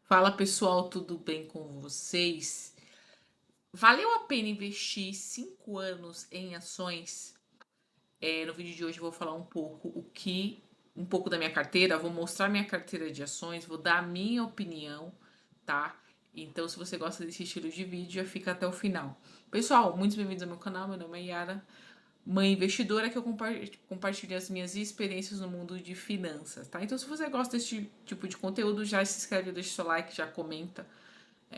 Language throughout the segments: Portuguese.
Fala pessoal, tudo bem com vocês? Valeu a pena investir 5 anos em ações? No vídeo de hoje eu vou falar um pouco da minha carteira, vou mostrar minha carteira de ações, vou dar a minha opinião, tá? Então, se você gosta desse estilo de vídeo, já fica até o final. Pessoal, muito bem-vindos ao meu canal, meu nome é Yara, mãe investidora, que eu compartilho as minhas experiências no mundo de finanças, tá? Então, se você gosta desse tipo de conteúdo, já se inscreve, deixa o seu like, já comenta.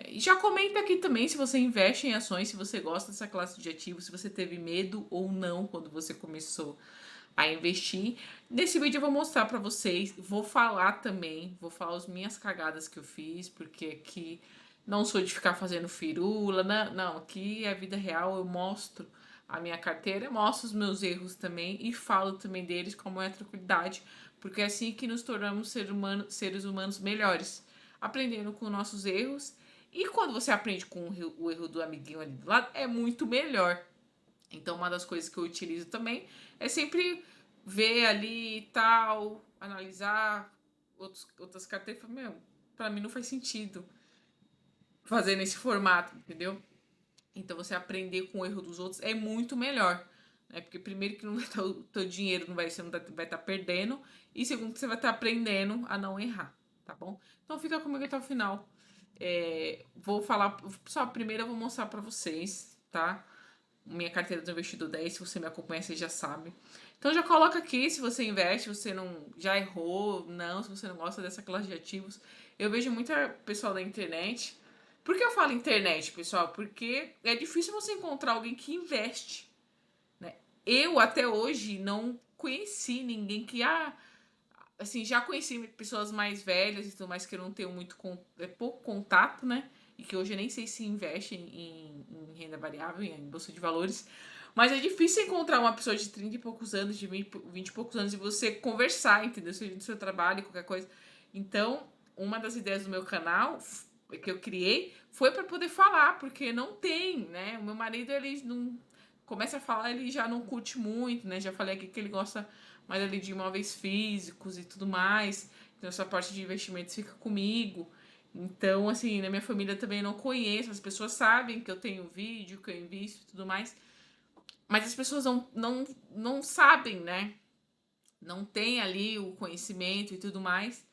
E já comenta aqui também se você investe em ações, se você gosta dessa classe de ativos, se você teve medo ou não quando você começou a investir. Nesse vídeo eu vou mostrar para vocês, vou falar também, vou falar as minhas cagadas que eu fiz, porque aqui não sou de ficar fazendo firula, não, aqui é a vida real, eu mostro a minha carteira, mostro os meus erros também e falo também deles com maior tranquilidade, porque é assim que nos tornamos seres humanos melhores, aprendendo com nossos erros. E quando você aprende com o erro do amiguinho ali do lado, é muito melhor. Então, uma das coisas que eu utilizo também é sempre ver ali e tal, analisar outras carteiras e falar, meu, pra mim não faz sentido fazer nesse formato, entendeu? Então, você aprender com o erro dos outros é muito melhor. Né? Porque, primeiro, que não vai estar, o teu dinheiro não vai, você não vai estar perdendo. E, segundo, que você vai estar aprendendo a não errar, tá bom? Então, fica comigo até o final. Vou falar, só primeiro eu vou mostrar pra vocês, tá? Minha carteira do investidor 10, se você me acompanha, você já sabe. Então já coloca aqui se você investe, você não já errou, não, se você não gosta dessa classe de ativos. Eu vejo muita pessoal da internet. Por que eu falo internet, pessoal? Porque é difícil você encontrar alguém que investe, né? Eu até hoje não conheci ninguém que assim, já conheci pessoas mais velhas e tudo mais que eu não tenho pouco contato, né? E que hoje eu nem sei se investe em renda variável, em bolsa de valores. Mas é difícil encontrar uma pessoa de 30 e poucos anos, de 20 e poucos anos, e você conversar, entendeu? Seja do seu trabalho, qualquer coisa. Então, uma das ideias do meu canal que eu criei foi para poder falar, porque não tem, né? O meu marido, ele não começa a falar, ele já não curte muito, né? Já falei aqui que ele gosta mais ali de imóveis físicos e tudo mais. Então, essa parte de investimentos fica comigo. Então, assim, na minha família também não conheço. As pessoas sabem que eu tenho vídeo, que eu invisto e tudo mais. Mas as pessoas não sabem, né? Não tem ali o conhecimento e tudo mais.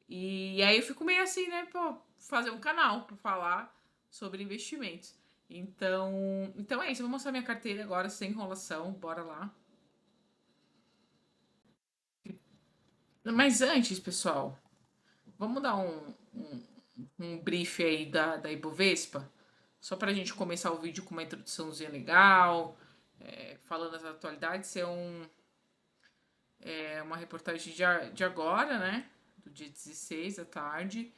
E aí eu fico meio assim, né? Pô, fazer um canal para falar sobre investimentos. Então é isso. Eu vou mostrar minha carteira agora sem enrolação. Bora lá. Mas antes, pessoal, vamos dar um brief aí da Ibovespa, só para a gente começar o vídeo com uma introduçãozinha legal, falando das atualidades. É uma reportagem de agora, né? Do dia 16 à tarde.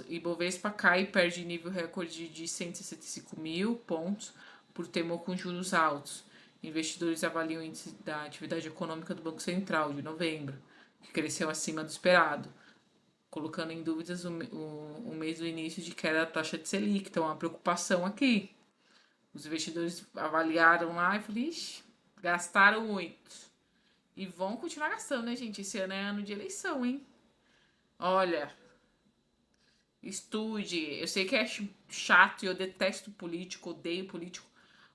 Ibovespa cai e perde nível recorde de 165 mil pontos por temor com juros altos. Investidores avaliam o índice da atividade econômica do Banco Central de novembro, que cresceu acima do esperado, colocando em dúvidas o mês do início de queda da taxa de Selic. Então, uma preocupação aqui. Os investidores avaliaram lá e falaram, ixi, gastaram muito. E vão continuar gastando, né, gente? Esse ano é ano de eleição, hein? Olha, estude. Eu sei que é chato e eu detesto político, odeio político,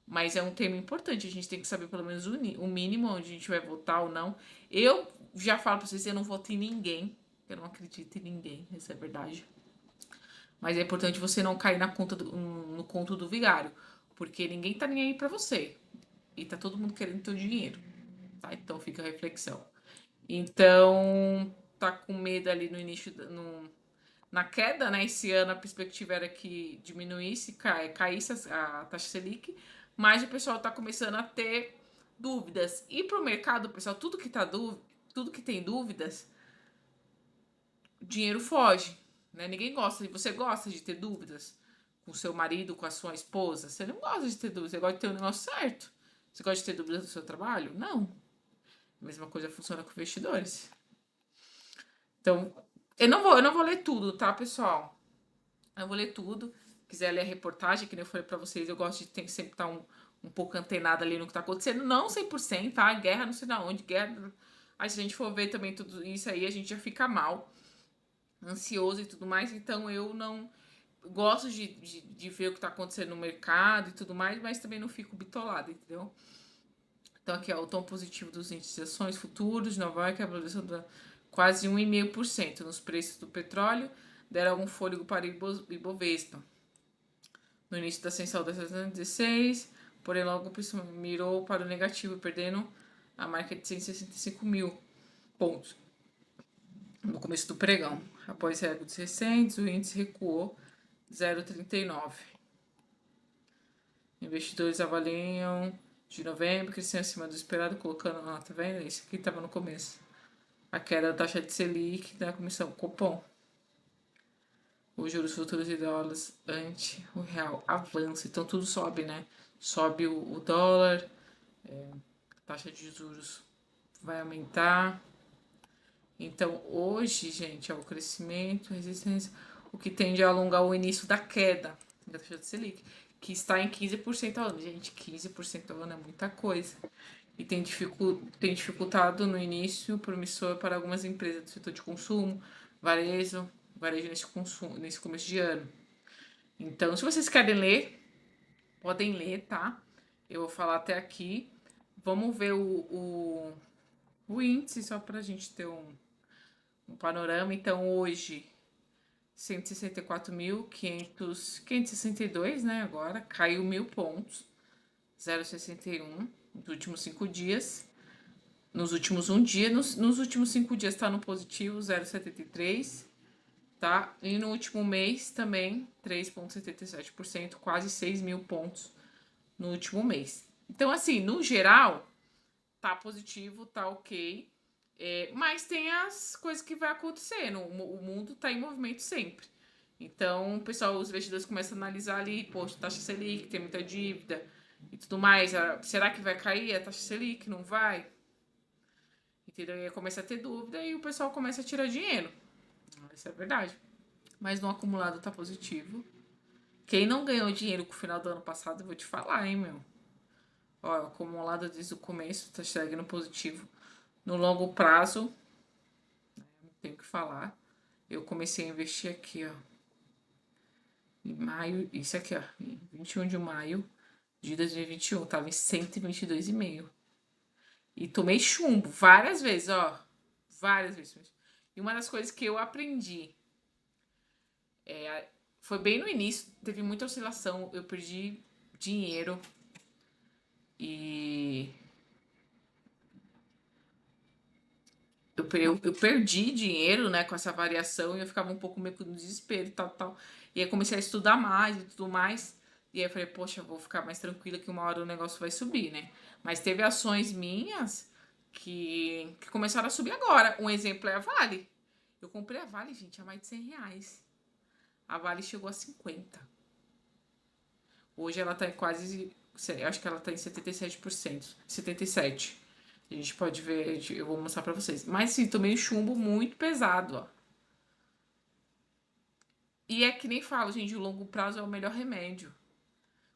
mas é um tema importante. A gente tem que saber pelo menos o mínimo onde a gente vai votar ou não. Eu já falo pra vocês, eu não voto em ninguém. Eu não acredito em ninguém, essa é a verdade. Mas é importante você não cair no conto do vigário, porque ninguém tá nem aí pra você. E tá todo mundo querendo teu dinheiro, tá? Então fica a reflexão. Então, tá com medo ali no início, na queda, né? Esse ano a perspectiva era que diminuísse, caísse a taxa Selic, mas o pessoal tá começando a ter dúvidas. E pro mercado, pessoal, tudo que tem dúvidas, o dinheiro foge, né? Ninguém gosta. Você gosta de ter dúvidas com seu marido, com a sua esposa? Você não gosta de ter dúvidas, você gosta de ter o negócio certo. Você gosta de ter dúvidas do seu trabalho? Não. A mesma coisa funciona com investidores. Então, eu não vou ler tudo, tá, pessoal? Eu vou ler tudo. Se quiser ler a reportagem, que nem eu falei pra vocês, eu gosto de ter, sempre estar um pouco antenada ali no que tá acontecendo. Não 100%, tá? Guerra não sei na onde, guerra. Aí se a gente for ver também tudo isso aí, a gente já fica mal. ansioso e tudo mais, então eu não gosto de ver o que tá acontecendo no mercado e tudo mais, mas também não fico bitolada, entendeu? Então aqui, ó, o tom positivo dos índices de ações futuros de Nova York, a valorização da quase 1,5% nos preços do petróleo, deram algum fôlego para o Ibovespa. No início da ascensão da 16, porém logo mirou para o negativo, perdendo a marca de 165 mil pontos no começo do pregão. Após recordes recentes, o índice recuou 0,39. Investidores avaliam de novembro, crescendo acima do esperado, colocando, tá vendo? Isso aqui estava no começo. A queda da taxa de Selic da comissão Copom. Os juros futuros e dólares ante o real avança. Então tudo sobe, né? Sobe o dólar, a taxa de juros vai aumentar. Então hoje, gente, é o crescimento, resistência, o que tende a alongar o início da queda da taxa de Selic, que está em 15% ao ano. Gente, 15% ao ano é muita coisa. E tem dificultado no início promissor para algumas empresas do setor de consumo, varejo nesse começo de ano. Então, se vocês querem ler, podem ler, tá? Eu vou falar até aqui. Vamos ver o índice, só para a gente ter um panorama. Então, hoje, 164.562, né? Agora, caiu 1.000 pontos, 0,61 nos últimos 5 dias. Nos últimos um dia, nos últimos 5 dias está no positivo, 0,73, tá? E no último mês também, 3,77%, quase 6 mil pontos no último mês. Então, assim, no geral, tá positivo, tá ok. Mas tem as coisas que vai acontecendo. O mundo tá em movimento sempre. Então, o pessoal, os investidores começam a analisar ali, poxa, taxa Selic, tem muita dívida e tudo mais. Será que vai cair a taxa Selic? Não vai? Entendeu? E aí começa a ter dúvida e o pessoal começa a tirar dinheiro. Isso é verdade. Mas no acumulado tá positivo. Quem não ganhou dinheiro com o final do ano passado, eu vou te falar, hein, meu. Ó, o acumulado desde o começo tá seguindo positivo. No longo prazo, não tenho o que falar. Eu comecei a investir aqui, ó. Em maio, isso aqui, ó. Em 21 de maio de 2021. Tava em 122,5. E tomei chumbo várias vezes, ó. Várias vezes. E uma das coisas que eu aprendi foi bem no início, teve muita oscilação, eu perdi dinheiro e eu perdi dinheiro, né, com essa variação e eu ficava um pouco meio com desespero e tal. E aí comecei a estudar mais e tudo mais. E aí eu falei, poxa, eu vou ficar mais tranquila que uma hora o negócio vai subir, né? Mas teve ações minhas que começaram a subir agora. Um exemplo é a Vale. Eu comprei a Vale, gente, a mais de R$ 100. A Vale chegou a 50. Hoje ela tá em quase. Acho que ela tá em 77%. 77%. A gente pode ver, eu vou mostrar pra vocês. Mas sim, tomei um chumbo muito pesado, ó. E é que nem falo, gente, o longo prazo é o melhor remédio.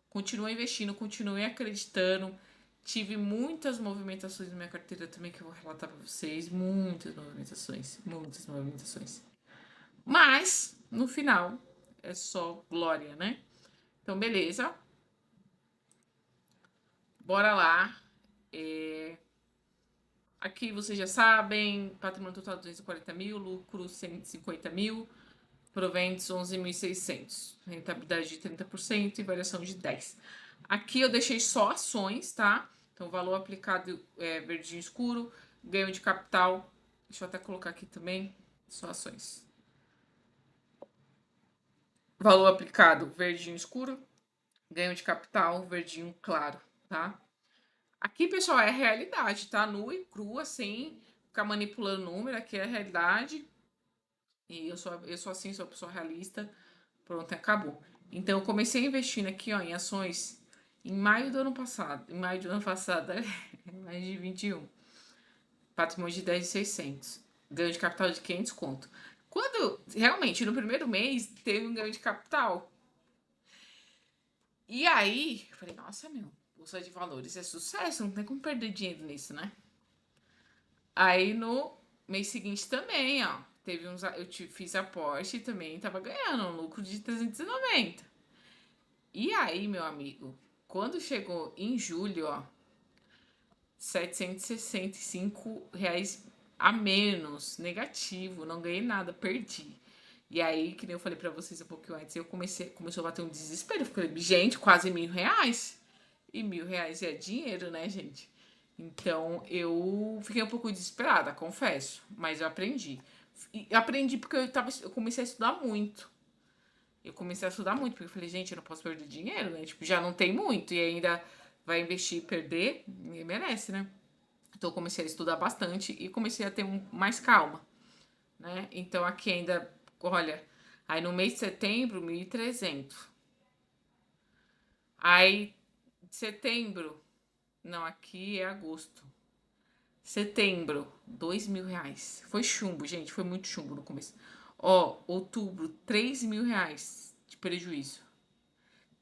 Continue investindo, continue acreditando. Tive muitas movimentações na minha carteira também que eu vou relatar pra vocês. Muitas movimentações. Muitas movimentações. Mas, no final, é só glória, né? Então, beleza. Bora lá. Aqui vocês já sabem, patrimônio total 240 mil, lucro 150 mil, proventos 11.600, rentabilidade de 30% e variação de 10%. Aqui eu deixei só ações, tá? Então, valor aplicado verdinho escuro, ganho de capital, deixa eu até colocar aqui também, só ações. Valor aplicado verdinho escuro, ganho de capital verdinho claro, tá? Aqui, pessoal, é a realidade, tá? Nua e crua, sem ficar manipulando número. Aqui é a realidade. E eu sou assim, sou uma pessoa realista. Pronto, acabou. Então, eu comecei investindo aqui, ó, em ações em maio do ano passado. Em maio do ano passado, mais de 21. Patrimônio de 10.600. Ganho de capital de 500 conto. Quando, realmente, no primeiro mês, teve um ganho de capital. E aí, eu falei, nossa, meu, bolsa de valores é sucesso, não tem como perder dinheiro nisso, né? Aí no mês seguinte também, ó, fiz aporte e também tava ganhando um lucro de 390. E aí, meu amigo, quando chegou em julho, ó, R$ 765 a menos, negativo, não ganhei nada, perdi. E aí, que nem eu falei pra vocês um pouquinho antes, começou a bater um desespero. Eu falei, gente, quase R$ 1.000. E R$ 1.000 é dinheiro, né, gente? Então eu fiquei um pouco desesperada, confesso. Mas eu aprendi. E aprendi porque eu comecei a estudar muito. Eu comecei a estudar muito, porque eu falei, gente, eu não posso perder dinheiro, né? Tipo, já não tem muito. E ainda vai investir e perder, ninguém merece, né? Então eu comecei a estudar bastante e comecei a ter mais calma, né? Então aqui ainda, olha, aí no mês de setembro, 1.300. Aí, setembro, não, aqui é agosto. Setembro, R$ 2.000. Foi chumbo, gente, foi muito chumbo no começo. Ó, outubro, R$ 3.000 de prejuízo.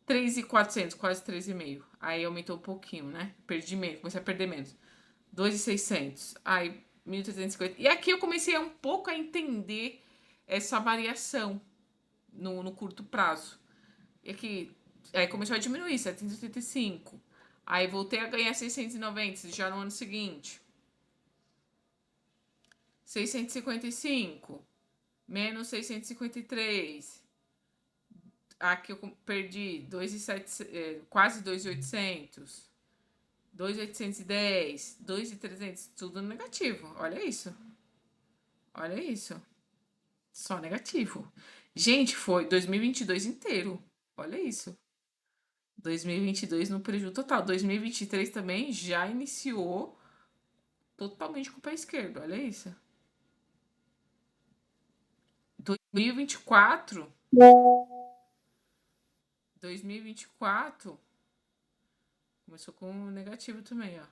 3.400, quase 3.500. Aí aumentou um pouquinho, né? Perdi menos, comecei a perder menos. 2.600. Aí 1.350. E aqui eu comecei um pouco a entender essa variação no curto prazo. E aqui, aí começou a diminuir, 785. Aí voltei a ganhar 690 já no ano seguinte. 655 menos 653. Aqui eu perdi 2.700, quase 2.800. 2.810, 2.300, tudo negativo. Olha isso. Olha isso. Só negativo. Gente, foi 2022 inteiro. Olha isso. 2022 no prejuízo total. 2023 também já iniciou totalmente com o pé esquerdo. Olha isso. 2024. 2024 começou com negativo também, ó.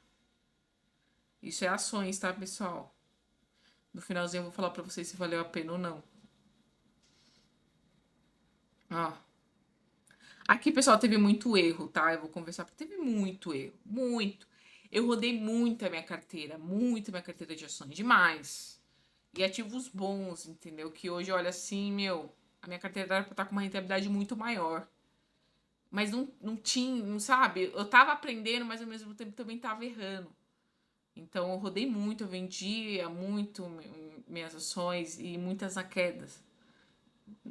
Isso é ações, tá, pessoal? No finalzinho eu vou falar pra vocês se valeu a pena ou não. Ó. Aqui, pessoal, teve muito erro, tá? Eu vou conversar, porque teve muito erro, muito. Eu rodei muito a minha carteira de ações, demais. E ativos bons, entendeu? Que hoje, olha assim, meu, a minha carteira era pra estar com uma rentabilidade muito maior. Mas não tinha, não sabe? Eu tava aprendendo, mas ao mesmo tempo também tava errando. Então eu rodei muito, eu vendia muito minhas ações e muitas na quedas.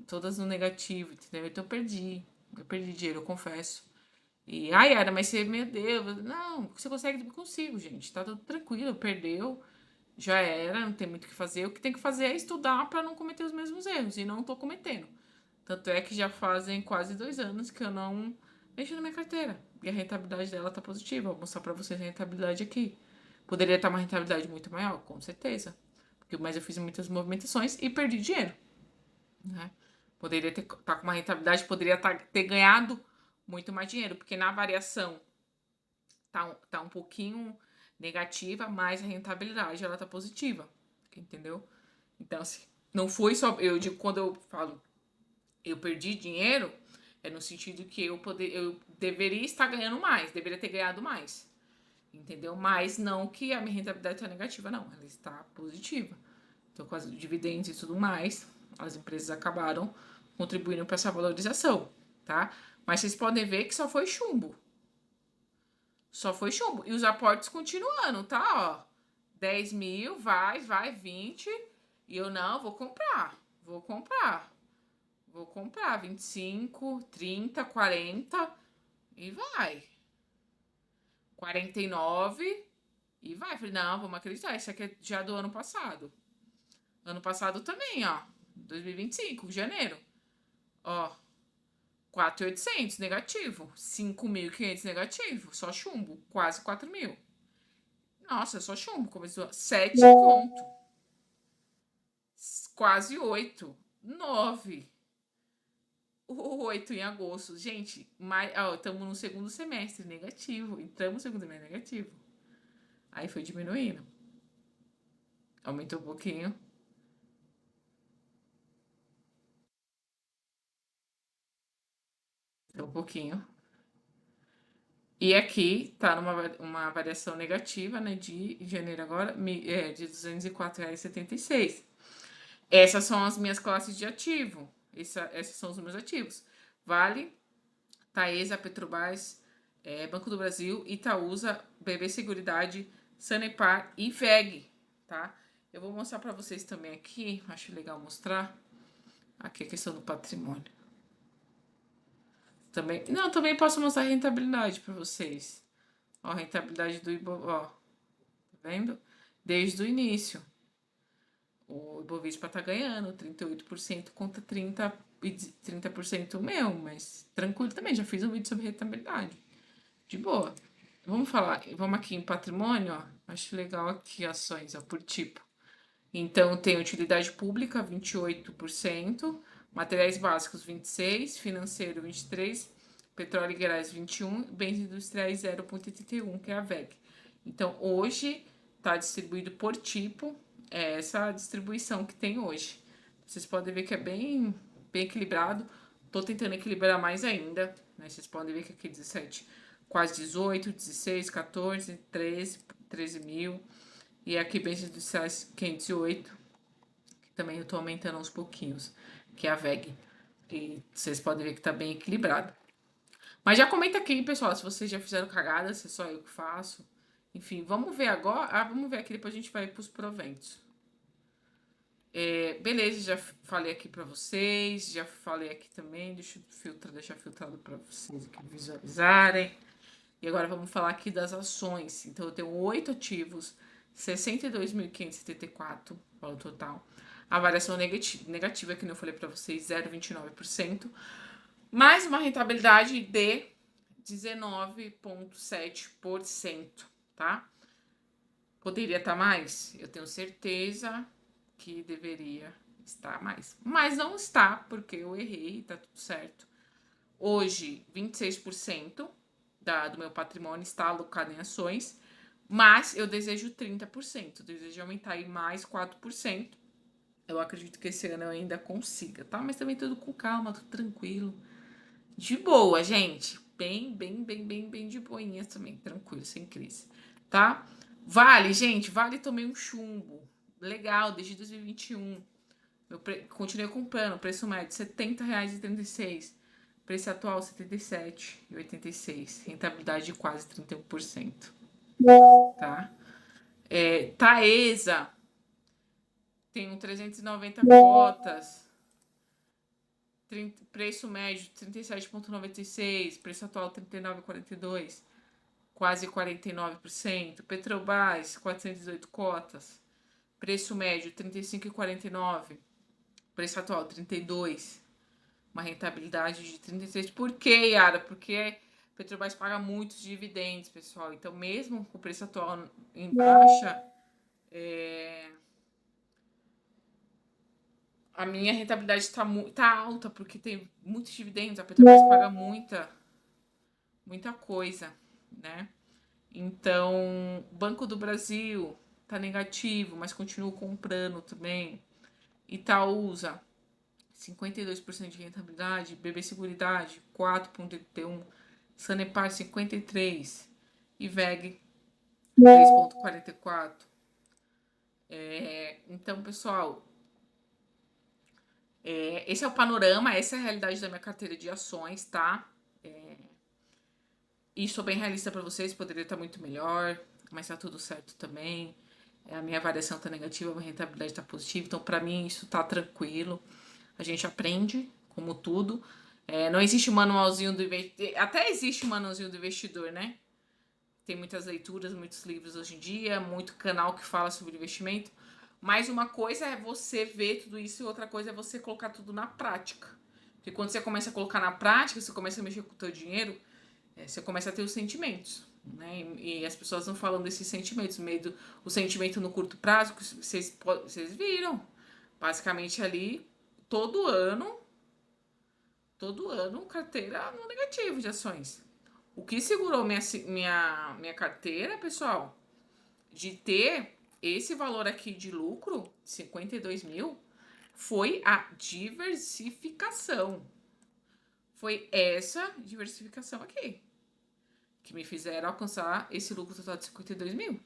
Todas no negativo, entendeu? Então eu perdi. Eu perdi dinheiro, eu confesso. E, ai, Yara, mas você, meu Deus, não, você consegue, eu consigo, gente, tá tudo tranquilo, perdeu, já era, não tem muito o que fazer. O que tem que fazer é estudar pra não cometer os mesmos erros, e não tô cometendo. Tanto é que já fazem quase 2 anos que eu não mexo na minha carteira, e a rentabilidade dela tá positiva. Vou mostrar pra vocês a rentabilidade aqui. Poderia estar uma rentabilidade muito maior, com certeza, mas eu fiz muitas movimentações e perdi dinheiro, né? Poderia tá com uma rentabilidade, poderia ter ganhado muito mais dinheiro, porque na variação tá um pouquinho negativa, mas a rentabilidade ela tá positiva, entendeu? Então, assim, não foi só, eu digo, quando eu falo eu perdi dinheiro, é no sentido que eu deveria estar ganhando mais, deveria ter ganhado mais, entendeu? Mas não que a minha rentabilidade está negativa, não, ela está positiva. Então, com os dividendos e tudo mais, as empresas acabaram contribuindo para essa valorização, tá? Mas vocês podem ver que só foi chumbo. Só foi chumbo. E os aportes continuando, tá? Ó, 10.000, vai, 20. E eu não, vou comprar. Vou comprar 25, 30, 40 e vai. 49 e vai. Falei, não, vamos acreditar. Isso aqui é já do ano passado. Ano passado também, ó. 2025, janeiro. Ó, 4.800 negativo. 5.500 negativo. Só chumbo. Quase 4.000. Nossa, só chumbo. Começou 7 conto. Quase 8. 9. 8 em agosto. Gente, estamos no segundo semestre negativo. Entramos no segundo semestre negativo. Aí foi diminuindo. Aumentou um pouquinho. Um pouquinho. E aqui tá uma variação negativa, né? De janeiro agora, de R$ 204,76. Essas são as minhas classes de ativo. Esses são os meus ativos. Vale, Taesa, Petrobras, Banco do Brasil, Itaúsa, BB Seguridade, Sanepar e VEG, tá? Eu vou mostrar para vocês também aqui, acho legal mostrar, aqui a questão do patrimônio. Também posso mostrar a rentabilidade para vocês. Ó, a rentabilidade do Ibovespa, ó, tá vendo? Desde o início. O Ibovespa tá ganhando 38% contra 30% meu, mas tranquilo também, já fiz um vídeo sobre rentabilidade. De boa. Vamos aqui em patrimônio, ó. Acho legal aqui ações, ó, por tipo. Então tem utilidade pública 28%, materiais básicos 26%, financeiro 23%, petróleo e gás 21%, bens industriais 0,81%, que é a VEG. Então hoje está distribuído por tipo, essa distribuição que tem hoje. Vocês podem ver que é bem equilibrado. Tô tentando equilibrar mais ainda, né? Vocês podem ver que aqui 17, quase 18, 16, 14, 13 mil. E aqui bens industriais 508, que também eu tô aumentando aos pouquinhos, que é a VEG. E vocês podem ver que tá bem equilibrado. Mas já comenta aqui, pessoal, se vocês já fizeram cagada, se é só eu que faço. Enfim, vamos ver agora. Vamos ver aqui, depois a gente vai pros proventos. Beleza, já falei aqui pra vocês, já falei aqui também, deixar filtrado pra vocês aqui visualizarem. E agora vamos falar aqui das ações. Então eu tenho 8 ativos, 62.574 valor total. A variação negativa, que eu falei para vocês, 0,29%, mais uma rentabilidade de 19,7%, tá? Poderia estar mais? Eu tenho certeza que deveria estar mais. Mas não está, porque eu errei, tá tudo certo. Hoje, 26% do meu patrimônio está alocado em ações, mas eu desejo 30%, desejo aumentar aí mais 4%. Eu acredito que esse ano eu ainda consiga, tá? Mas também tudo com calma, tudo tranquilo. De boa, gente. Bem de boinha também, tranquilo, sem crise, tá? Vale, gente, Vale tomei um chumbo. Legal, desde 2021. Continuei comprando, preço médio R$ 70,36. Preço atual R$ 77,86. Rentabilidade de quase 31%. Tá? Taesa tem 390 cotas. Preço médio 37,96. Preço atual 39,42. Quase 49%. Petrobras 418 cotas. Preço médio 35,49. Preço atual 32. Uma rentabilidade de 33%. Por quê, Yara? Porque Petrobras paga muitos dividendos, pessoal. Então, mesmo com o preço atual em baixa, a minha rentabilidade está alta, porque tem muitos dividendos. A Petrobras paga muita coisa, né? Então, Banco do Brasil tá negativo, mas continuo comprando também. Itaúsa, 52% de rentabilidade. BB Seguridade, 4,81%. Sanepar, 53%. E VEG, 3,44%. Então, pessoal, esse é o panorama, essa é a realidade da minha carteira de ações, tá? E sou bem realista para vocês, poderia estar muito melhor, mas tá tudo certo também. A minha variação tá negativa, a minha rentabilidade tá positiva, então para mim isso tá tranquilo. A gente aprende, como tudo. Não existe um manualzinho do investidor. Até existe um manualzinho do investidor, né? Tem muitas leituras, muitos livros hoje em dia, muito canal que fala sobre investimento. Mas uma coisa é você ver tudo isso e outra coisa é você colocar tudo na prática. Porque quando você começa a colocar na prática, você começa a mexer com o teu dinheiro, você começa a ter os sentimentos. Né? E as pessoas não falam desses sentimentos. O sentimento no curto prazo, que vocês viram. Basicamente ali, todo ano, carteira no negativo de ações. O que segurou minha carteira, pessoal, de ter esse valor aqui de lucro, 52 mil, foi a diversificação. Foi essa diversificação aqui que me fizeram alcançar esse lucro total de 52 mil,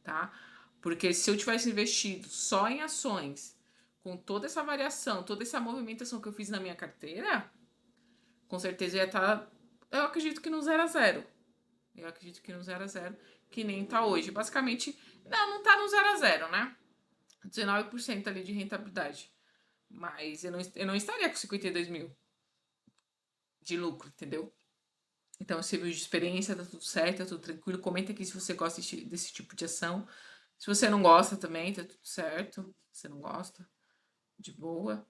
tá? Porque se eu tivesse investido só em ações, com toda essa variação, toda essa movimentação que eu fiz na minha carteira, com certeza ia estar, eu acredito que no 0 a 0. Eu acredito que no 0 a 0, que nem tá hoje. Basicamente, não tá no 0 a 0, né? 19% ali de rentabilidade. Mas eu não estaria com 52 mil de lucro, entendeu? Então, você viu de experiência, tá tudo certo, tá tudo tranquilo. Comenta aqui se você gosta desse tipo de ação. Se você não gosta também, tá tudo certo. Se você não gosta, de boa.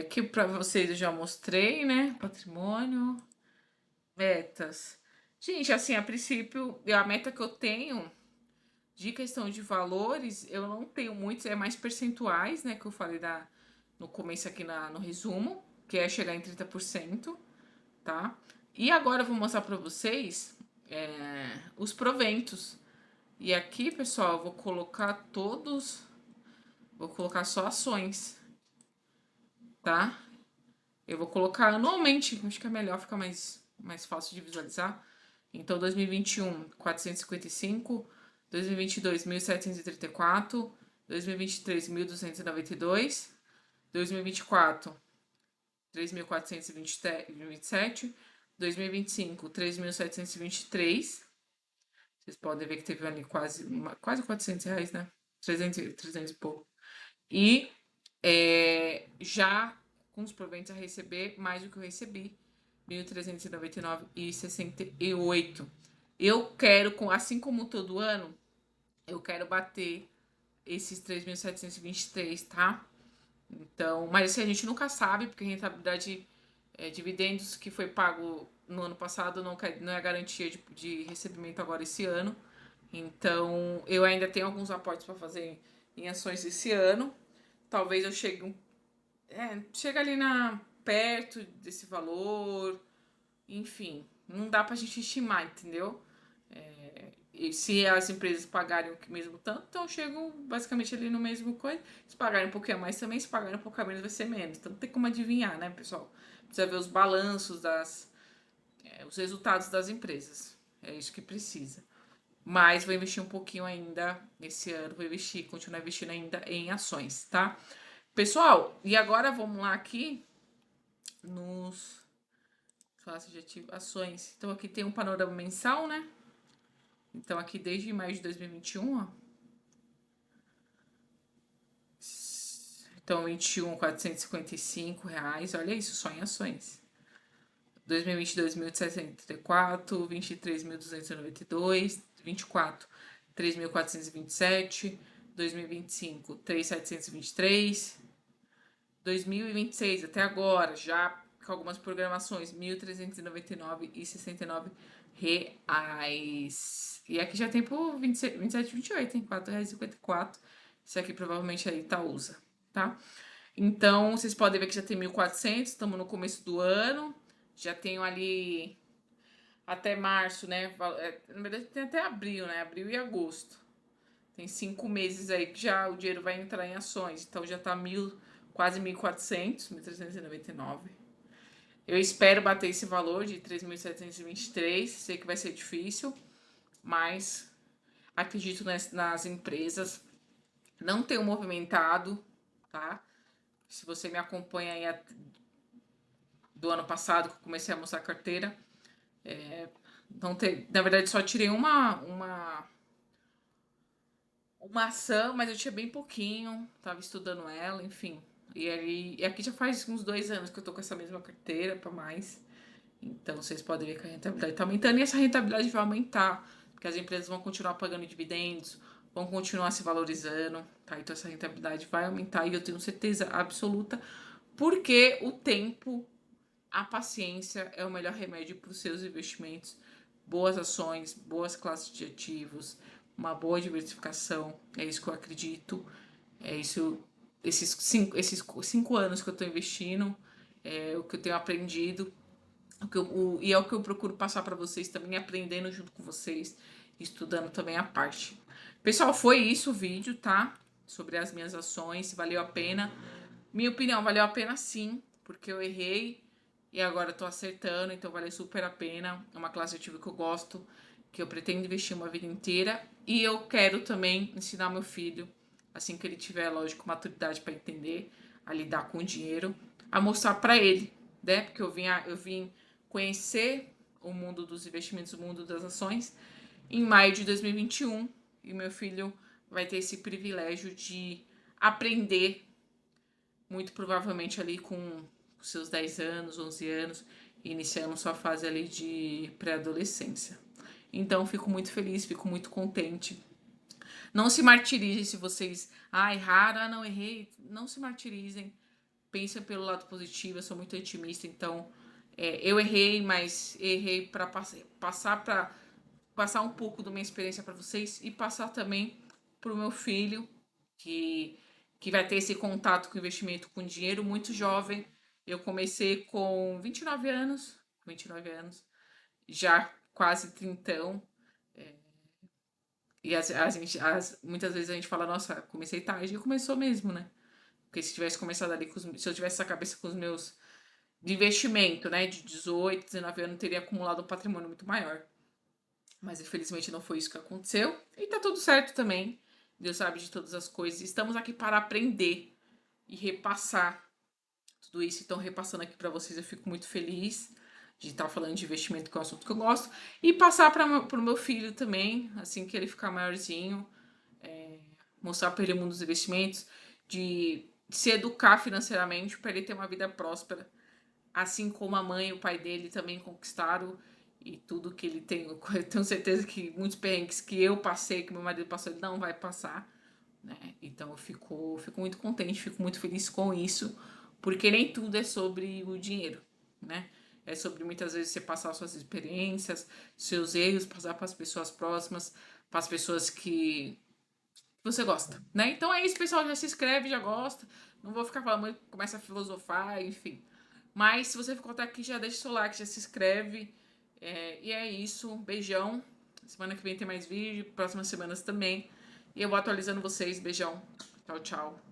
Aqui pra vocês eu já mostrei, né? Patrimônio, metas. Gente, assim, a princípio, a meta que eu tenho de questão de valores, eu não tenho muitos, é mais percentuais, né? Que eu falei no começo aqui no resumo, que é chegar em 30%, tá? E agora eu vou mostrar para vocês os proventos. E aqui, pessoal, eu vou colocar vou colocar só ações, tá? Eu vou colocar anualmente, acho que é melhor, fica mais fácil de visualizar. Então, 2021, 455, 2022, 1.734, 2023, 1.292, 2024, 3.427, 2025, 3.723. Vocês podem ver que teve ali quase R$ 400, né? 300 e pouco. E já com os proventos a receber, mais do que eu recebi, 1.399,68. Eu quero, assim como todo ano, eu quero bater esses 3.723, tá? Então, mas assim, a gente nunca sabe, porque a rentabilidade, dividendos que foi pago no ano passado não é garantia de recebimento agora esse ano. Então, eu ainda tenho alguns aportes para fazer em ações esse ano. Talvez eu chegue ali perto desse valor. Enfim, não dá pra gente estimar, entendeu? E se as empresas pagarem o mesmo tanto, então eu chego basicamente ali no mesmo coisa. Se pagarem um pouquinho a mais também, se pagarem um pouquinho a menos vai ser menos. Então não tem como adivinhar, né, pessoal? Precisa ver os balanços os resultados das empresas. É isso que precisa. Mas vou investir um pouquinho ainda esse ano, continuar investindo ainda em ações, tá? Pessoal, e agora vamos lá aqui nos classes de ações. Então aqui tem um panorama mensal, né? Então aqui desde maio de 2021, ó. Então 21, R$ 455, olha isso, só em ações. 2022, 1.734, 23, 1.292, 24, 3.427, 2025, 3.723, 2026 até agora, já com algumas programações, 1.399,69 reais. E aqui já tem por 27, 28, hein? R$ 4,54. Isso aqui provavelmente aí Itaúsa, tá? Então, vocês podem ver que já tem 1.400, estamos no começo do ano. Já tenho ali até março, né? Na verdade, tem até abril, né? Abril e agosto. Tem 5 meses aí que já o dinheiro vai entrar em ações. Então já tá quase 1.400, 1.399. Eu espero bater esse valor de 3.723. Sei que vai ser difícil, mas acredito nas empresas. Não tenho movimentado, tá? Se você me acompanha aí do ano passado, que eu comecei a mostrar a carteira, não tem, na verdade, só tirei uma ação, mas eu tinha bem pouquinho, tava estudando ela, enfim. E aqui já faz uns 2 anos que eu tô com essa mesma carteira para mais. Então vocês podem ver que a rentabilidade tá aumentando e essa rentabilidade vai aumentar, porque as empresas vão continuar pagando dividendos, vão continuar se valorizando, tá? Então essa rentabilidade vai aumentar e eu tenho certeza absoluta, porque o tempo, a paciência é o melhor remédio para os seus investimentos. Boas ações, boas classes de ativos, uma boa diversificação. É isso que eu acredito. É isso. Esses 5 anos que eu estou investindo, é o que eu tenho aprendido. E é o que eu procuro passar para vocês também, aprendendo junto com vocês, estudando também a parte. Pessoal, foi isso o vídeo, tá? Sobre as minhas ações, se valeu a pena. Minha opinião, valeu a pena sim, porque eu errei e agora eu tô acertando, então vale super a pena. É uma classe de ativo que eu gosto, que eu pretendo investir uma vida inteira e eu quero também ensinar meu filho assim que ele tiver, lógico, maturidade para entender, a lidar com o dinheiro, a mostrar para ele, né? Porque eu vim conhecer o mundo dos investimentos, o mundo das ações, em maio de 2021, e meu filho vai ter esse privilégio de aprender, muito provavelmente ali com seus 10 anos, 11 anos, iniciando sua fase ali de pré-adolescência. Então, fico muito feliz, fico muito contente. Não se martirizem se vocês, erraram, não errei. Não se martirizem. Pensem pelo lado positivo. Eu sou muito otimista, então eu errei, mas errei para passar um pouco da minha experiência para vocês e passar também para o meu filho, que, que vai ter esse contato com investimento com dinheiro muito jovem. Eu comecei com 29 anos, já quase trintão. E muitas vezes a gente fala, nossa, comecei tarde. E começou mesmo, né? Porque se tivesse começado ali, se eu tivesse essa cabeça com os meus de investimento, né, de 18, 19 anos, eu teria acumulado um patrimônio muito maior. Mas infelizmente não foi isso que aconteceu. E tá tudo certo também. Deus sabe de todas as coisas. Estamos aqui para aprender e repassar tudo isso. Então, repassando aqui para vocês, eu fico muito feliz de estar falando de investimento, que é um assunto que eu gosto. E passar para o meu filho também, assim que ele ficar maiorzinho, mostrar para ele o mundo dos investimentos, de se educar financeiramente para ele ter uma vida próspera, assim como a mãe e o pai dele também conquistaram e tudo que ele tem. Eu tenho certeza que muitos perrengues que eu passei, que meu marido passou, ele não vai passar, né? Então fico muito contente, fico muito feliz com isso, porque nem tudo é sobre o dinheiro, né? É sobre muitas vezes você passar suas experiências, seus erros, passar para as pessoas próximas, para as pessoas que você gosta, né? Então é isso, pessoal. Já se inscreve, já gosta. Não vou ficar falando muito, começa a filosofar, enfim. Mas se você ficou até aqui, já deixa o seu like, já se inscreve. E é isso. Um beijão. Semana que vem tem mais vídeo, próximas semanas também. E eu vou atualizando vocês. Beijão. Tchau, tchau.